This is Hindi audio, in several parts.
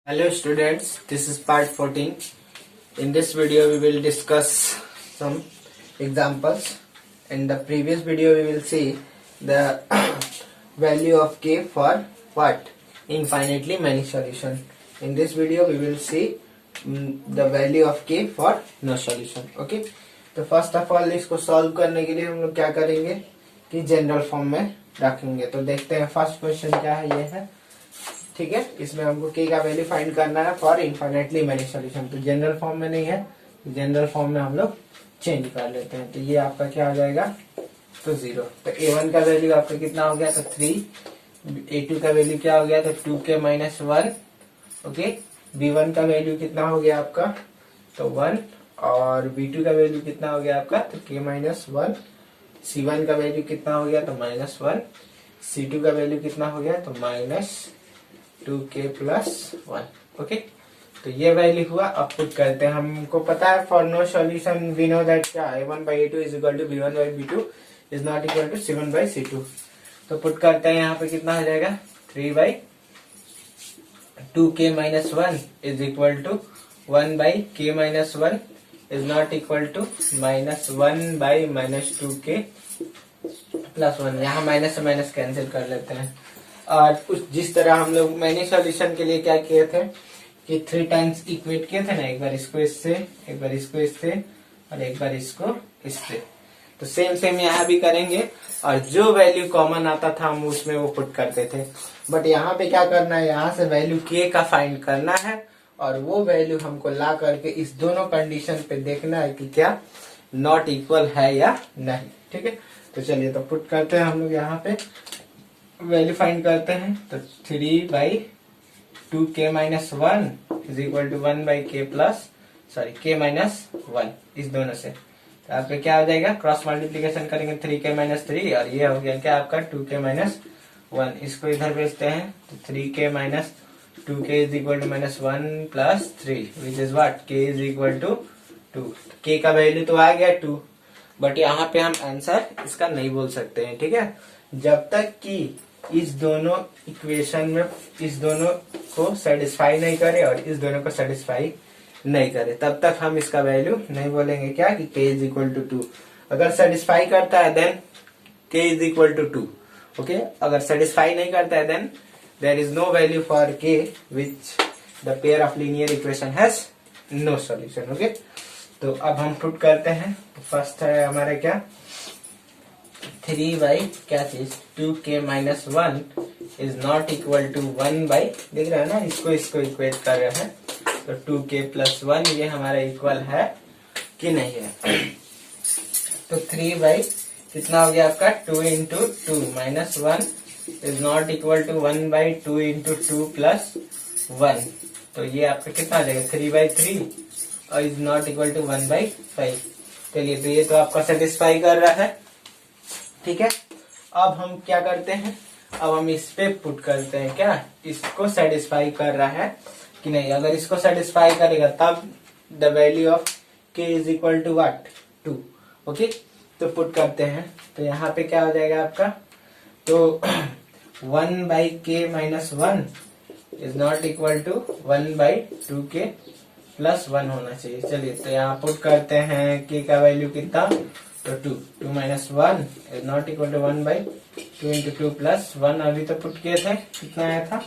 Hello students, this is part 14. In this video we will discuss some examples. In the previous video we will see the value of k for what? Infinitely many solution. In this video we will see the value of k for no solution. Okay. तो फर्स्ट ऑफ ऑल इसको सॉल्व करने के लिए हम लोग क्या करेंगे कि जनरल फॉर्म में रखेंगे। तो देखते हैं फर्स्ट क्वेश्चन क्या है, ये है। ठीक है, इसमें हमको k का वैल्यू फाइंड करना है फॉर इनफाइनाइटली मेनी सॉल्यूशन। तो जनरल फॉर्म में नहीं है, जनरल फॉर्म में हम लोग चेंज कर लेते हैं। तो ये आपका क्या आ जाएगा, तो 0। तो a1 का वैल्यू आपका कितना हो गया, तो 3। a2 का वैल्यू क्या हो गया, तो 2k माइनस 1। ओके, b1 का वैल्यू कितना हो गया आपका, तो 1। और b2 का वैल्यू कितना हो गया आपका, तो k माइनस 1। c1 का वैल्यू कितना हो गया, तो माइनस 1। c2 का वैल्यू कितना हो गया, तो माइनस 2k प्लस 1। ओके, तो ये वैल्यू हुआ। अब पुट करते हैं, हमको पता है for no solution we know that क्या a1 by a2 is equal to b1 by b2 is not equal to c1 by c2। तो पुट करते हैं, यहाँ पे कितना हो जाएगा, 3 by 2k minus 1 is equal to 1 by k minus 1 is not equal to minus 1 by minus 2k plus 1। यहाँ माइनस से माइनस कैंसिल कर लेते हैं। और उस जिस तरह हम लोग मैनी सॉल्यूशन के लिए क्या किए थे कि 3 टाइम्स इक्वेट किए थे ना, एक बार इसको इससे, एक बार इसको इससे और एक बार इसको इससे। तो सेम यहाँ भी करेंगे और जो वैल्यू कॉमन आता था हम उसमें वो पुट करते थे। बट यहाँ पे क्या करना है, यहाँ से वैल्यू k का फाइंड करना है और वो वैल्यू हमको ला करके इस दोनों कंडीशन पे देखना है कि क्या नॉट इक्वल है या नहीं। ठीक है, तो चलिए तो पुट करते हैं हम लोग, यहाँ पे वैल्यू फाइंड करते हैं। तो 3 by 2k minus 1 is equal to 1 by k plus k minus 1, इस दोनों से। तो आपका क्या हो जाएगा, क्रॉस मल्टीप्लीकेशन करेंगे 3k माइनस 3 और ये हो गया क्या आपका 2k माइनस 1। इसको इधर भेजते हैं तो 3k minus 2k is equal to minus 1 plus 3 which is what, k is equal to 2। k का वैल्यू तो आ गया 2, बट यहाँ पे हम आंसर इसका नहीं बोल सकते हैं। ठीक है, जब तक कि इस दोनों इक्वेशन में इस दोनों को सेटिस्फाई नहीं करे और इस दोनों को सेटिस्फाई नहीं करे तब तक हम इसका वैल्यू नहीं बोलेंगे क्या कि k इज इक्वल टू 2। अगर सेटिस्फाई करता है then k is equal to 2। Okay, अगर सेटिस्फाई नहीं करता है then there is no value for k which the pair of linear equation has no solution. Okay, तो अब हम पुट करते हैं। फर्स्ट है हमारा क्या, 3 by क्या चीज 2k minus 1 is not equal to 1 by, देख रहे हैं ना, इसको इक्वेट कर रहे हैं। तो 2k प्लस 1 ये हमारा इक्वल है कि नहीं है। तो 3 by कितना हो गया आपका 2 into 2 minus 1 is not equal to 1 by 2 into 2 plus 1। तो ये आपका कितना आ जाएगा 3 by 3 और is not equal to 1 by 5। चलिए, तो ये तो आपका सेटिस्फाई कर रहा है। ठीक है, अब हम क्या करते हैं, अब हम इस पे पुट करते हैं क्या, इसको सेटिस्फाई कर रहा है कि नहीं। अगर इसको सेटिस्फाई करेगा तब the value of k is equal to what 2। Okay, तो पुट करते हैं। तो यहाँ पे क्या हो जाएगा आपका, तो 1 by k minus 1 is not equal to 1 by 2k plus 1 होना चाहिए। चलिए, तो यहाँ पुट करते हैं k का वैल्यू कितना, तो 2 minus 1 is not equal to 1 by 2 into 2 plus 1। अभी तो पुट किए थे, कितना आया था,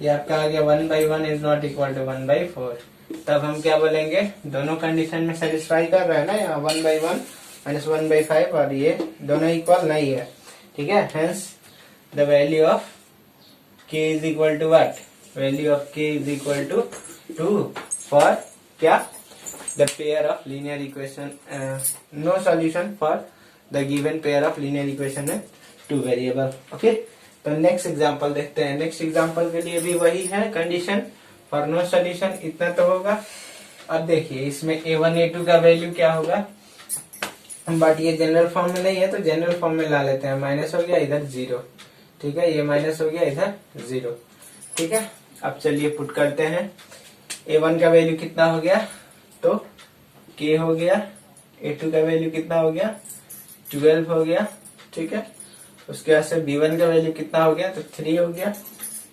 ये आपका आ गया 1 by 1 is not equal to 1 by 4। तब हम क्या बोलेंगे, दोनों कंडीशन में सेटिस्फाई कर रहा है ना, यहाँ 1 by 1 माइनस 1 by 5 और ये दोनों इक्वल नहीं है। ठीक है, hence the value of k is equal to what, value of k is equal to 2 for क्या, the pair of linear equation no solution for the given pair of linear equation है 2 variable। ओके, तो नेक्स्ट एग्जांपल देखते हैं। नेक्स्ट एग्जांपल के लिए भी वही है कंडीशन फॉर नो सॉल्यूशन, इतना तो होगा। अब देखिए इसमें a1 a2 का वैल्यू क्या होगा, बट ये जनरल फॉर्म में नहीं है तो जनरल फॉर्म में ला लेते हैं। माइनस हो गया इधर 0, ठीक है, ये माइनस हो गया इधर 0। ठीक है, अब चलिए पुट करते हैं। a1 का वैल्यू कितना हो गया, तो k हो गया, a2 का वैल्यू कितना हो गया 12 हो गया। ठीक है, उसके बाद से b1 का वैल्यू कितना हो गया, तो 3 हो गया।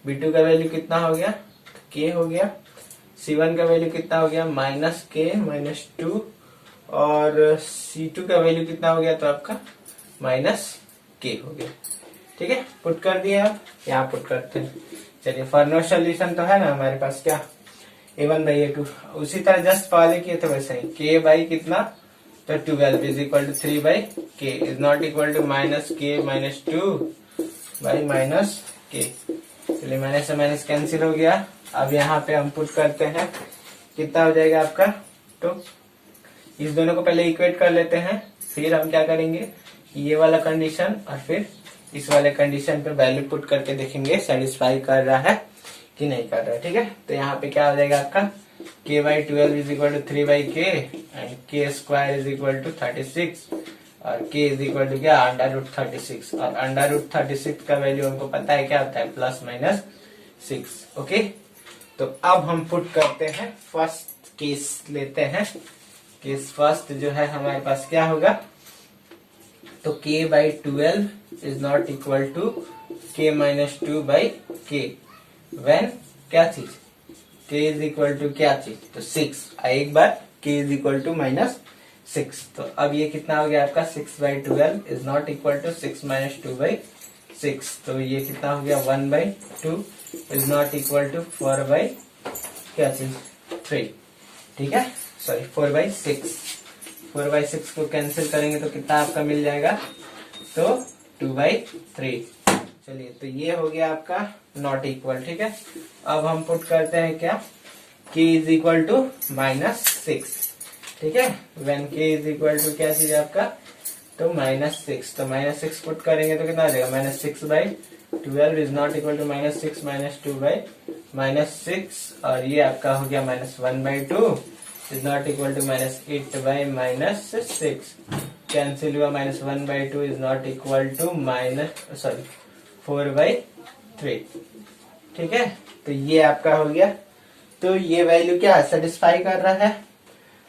b2 का वैल्यू कितना हो गया, k हो गया, C1 का वैल्यू कितना हो गया माइनस k माइनस 2, और C2 का वैल्यू कितना हो गया तो आपका माइनस k हो गया। ठीक है, पुट कर दिए, आप यहाँ पुट करते हैं। चलिए फर्स्ट सोल्यूशन तो है ना हमारे पास, क्या A1/A2, उसी तरह जस्ट पहले किए थे वैसे ही, k बाई कितना तो 12 is equal to 3/k is not equal to minus k minus 2 by minus k। चलिए माइनस से माइनस कैंसिल हो गया। अब यहाँ पे हम पुट करते हैं, कितना हो जाएगा आपका, तो इस दोनों को पहले इक्वेट कर लेते हैं, फिर हम क्या करेंगे ये वाला कंडीशन और फिर इस वाले कंडीशन पे वैल्यू पुट करके देखेंगे सेटिस्फाई कर रहा है कि नहीं कर रहा है। ठीक है, तो यहाँ पे क्या हो जाएगा आपका k/12 is equal to 3/k and k² is equal to 36 और k इज इक्वल टू क्या √36, और √36 का वैल्यू हमको पता है क्या होता है +/6। ओके, तो अब हम पुट करते हैं, फर्स्ट केस लेते हैं। केस फर्स्ट जो है हमारे पास क्या होगा, तो k/12 is not equal to k minus 2/k when क्या चीज k इज इक्वल टू क्या चीज तो 6। एक बार k इज इक्वल टू -6, तो अब ये कितना हो गया आपका 6/12 is not equal to 6 minus 2/6, तो ये कितना हो गया 1/2 इज नॉट इक्वल टू 4 क्या चीज 3। ठीक है, सॉरी 4/6, 4/6 को कैंसिल करेंगे तो कितना आपका मिल जाएगा तो 2/3। चलिए तो ये हो गया आपका नॉट इक्वल। ठीक है, अब हम पुट करते हैं क्या k इज इक्वल टू -6। ठीक है, when k is equal to क्या चीज आपका तो -6, तो -6 पुट करेंगे तो कितना आ जाएगा -6/12 is not equal to -6 minus 2/-6, और ये आपका हो गया -1/2 is not equal to -8/-6, cancel हुआ -1/2 इज नॉट इक्वल टू 4/3। ठीक है, तो ये आपका हो गया, तो ये वैल्यू क्या सेटिस्फाई कर रहा है।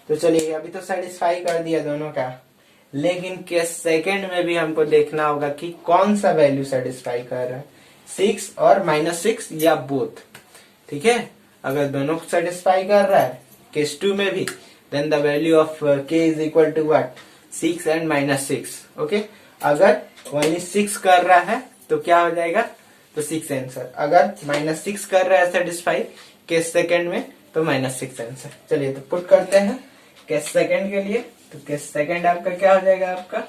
तो चलिए अभी तो सेटिस्फाई कर दिया दोनों का, लेकिन केस सेकंड में भी हमको देखना होगा कि कौन सा वैल्यू सेटिस्फाई कर रहा है, 6 और -6 या बोथ। ठीक है, अगर दोनों सेटिस्फाई कर रहा है केस 2 में भी, then the value of k is equal to what 6 and -6। Okay, अगर ओनली 6 कर रहा है तो क्या हो जाएगा तो 6 आंसर, अगर -6 कर रहा है सेटिस्फाई केस सेकंड में तो -6 आंसर। चलिए तो पुट करते हैं केस सेकंड के लिए, तो केस सेकंड आपका क्या हो जाएगा आपका,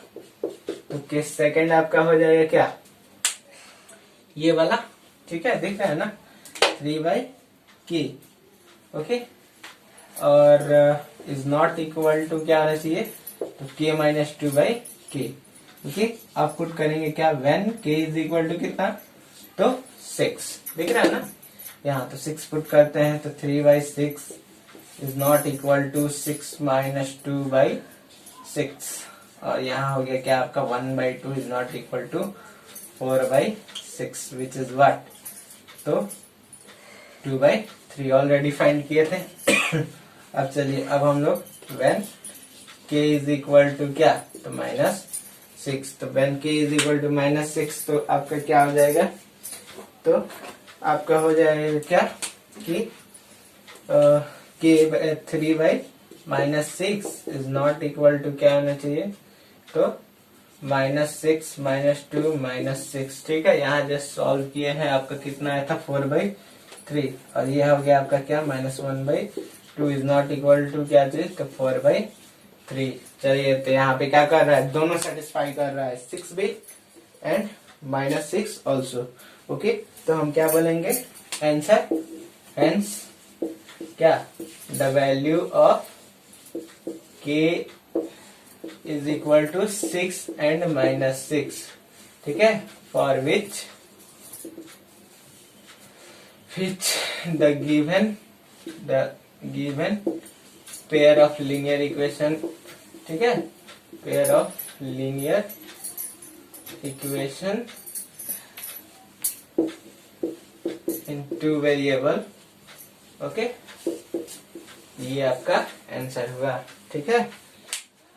तो केस सेकंड आपका हो जाएगा क्या ये वाला। ठीक है, दिख रहा है ना 3/k। ओके, और इज नॉट इक्वल टू क्या आना चाहिए तो k माइनस 2/k। ओके, आप पुट करेंगे क्या when k is equal to कितना तो 6, दिख रहा है ना यहाँ, तो 6 पुट करते हैं तो 3/6 is not equal to 6 minus 2/6, और यहाँ हो गया क्या आपका 1/2 is not equal to 4/6 which is what तो 2/3 ऑलरेडी फाइंड किए थे। अब चलिए अब हम लोग when k is equal to क्या तो -6, तो when k is equal to -6 तो आपका क्या हो जाएगा तो आपका हो जाएगा क्या कि k 3/-6 is not equal to क्या होना चाहिए तो -6 माइनस 2 -6। ठीक है, यहाँ जस्ट सॉल्व किए हैं, आपका कितना आया था 4/3, और ये हो गया आपका क्या -1/2 इज नॉट इक्वल टू क्या चीज तो 4/3। चलिए तो यहाँ पे क्या कर रहा है दोनों सेटिस्फाई कर रहा है 6 भी एंड -6 ऑल्सो। ओके, तो हम क्या बोलेंगे आंसर, हेंस क्या the value of k is equal to 6 and -6। ठीक है, for which the given pair of linear equation, ठीक है, pair of linear equation in 2 variable. Okay, ये आपका आंसर हुआ। ठीक है,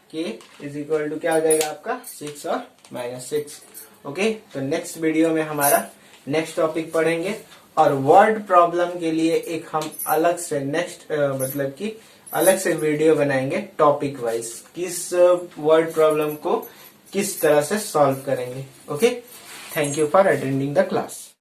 k इज इक्वल टू क्या हो जाएगा आपका 6 और -6। ओके, तो नेक्स्ट वीडियो में हमारा नेक्स्ट टॉपिक पढ़ेंगे और वर्ड प्रॉब्लम के लिए एक हम अलग से नेक्स्ट मतलब कि अलग से वीडियो बनाएंगे टॉपिक वाइज, किस वर्ड प्रॉब्लम को किस तरह से सॉल्व करेंगे। Okay, thank you for attending the class.